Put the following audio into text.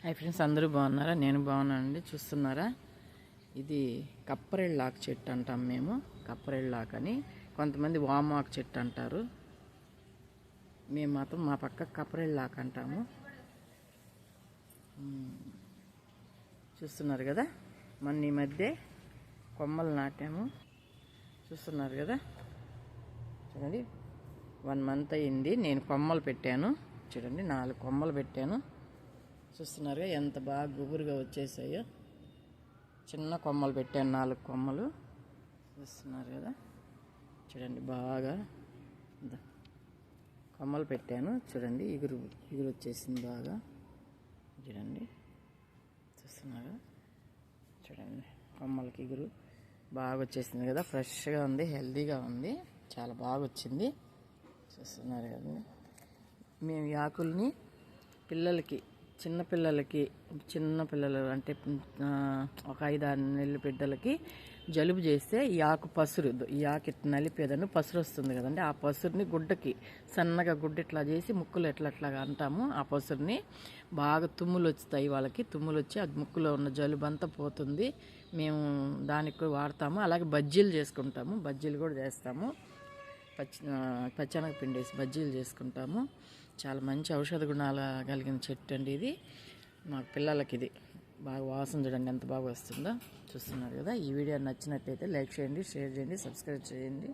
Hi friends, అందరూ బాగున్నారా? నేను బాగున్నానండి. చూస్తున్నారా, ఇది కప్పరెళ్ళాకు చెట్టు అంటాం మేము. కప్పరెళ్ళాకు అని, కొంతమంది వామాకు చెట్టు అంటారు. మేము మాత్రం మా పక్క కప్పరెళ్ళాకు అంటాము. చూస్తున్నారు కదా, మొన్న ఈ మధ్య కొమ్మలు నాటాము. చూస్తున్నారు కదా, చూడండి 1 మంత్ అయింది నేను కొమ్మలు పెట్టాను. చూడండి 4 కొమ్మలు పెట్టాను. చూస్తున్నారుగా ఎంత బాగా గుబురుగా వచ్చేసాయో. చిన్న కొమ్మలు పెట్టాను, 4 కొమ్మలు. చూస్తున్నారు కదా, చూడండి బాగా కొమ్మలు పెట్టాను. చూడండి ఇగురు వచ్చేసింది బాగా. చూడండి, చూస్తున్నారు, చూడండి కొమ్మలకి ఇగురు బాగా వచ్చేసింది కదా. ఫ్రెష్గా ఉంది, హెల్తీగా ఉంది, చాలా బాగా వచ్చింది. చూస్తున్నారు కదండి. మేము ఈ ఆకుల్ని పిల్లలకి, చిన్న పిల్లలు అంటే ఒక 5-6 నెలల బిడ్డలకి జలుబు చేస్తే ఈ ఆకు పసురు, ఈ ఆకు ఇట్లా నలిపేదాన్ని పసురు వస్తుంది కదండి. ఆ పసురుని గుడ్డకి సన్నగా గుడ్డ ఇట్లా చేసి ముక్కులు ఎట్లాగా అంటాము. ఆ పసురుని బాగా తుమ్ములు వస్తాయి వాళ్ళకి, తుమ్ములు వచ్చి అది ముక్కులో ఉన్న జలుబు అంతా పోతుంది. మేము దానికి కూడా వాడతాము. అలాగే బజ్జీలు చేసుకుంటాము, బజ్జీలు కూడా చేస్తాము. పచ్చనగ పిండి వేసి బజ్జీలు చేసుకుంటాము. చాలా మంచి ఔషధ గుణాలు కలిగిన చెట్టు అండి ఇది. మా పిల్లలకి ఇది బాగా వాసన చూడండి ఎంత బాగా వస్తుందో. చూస్తున్నారు కదా. ఈ వీడియో నచ్చినట్టయితే లైక్ చేయండి, షేర్ చేయండి, సబ్స్క్రైబ్ చేయండి.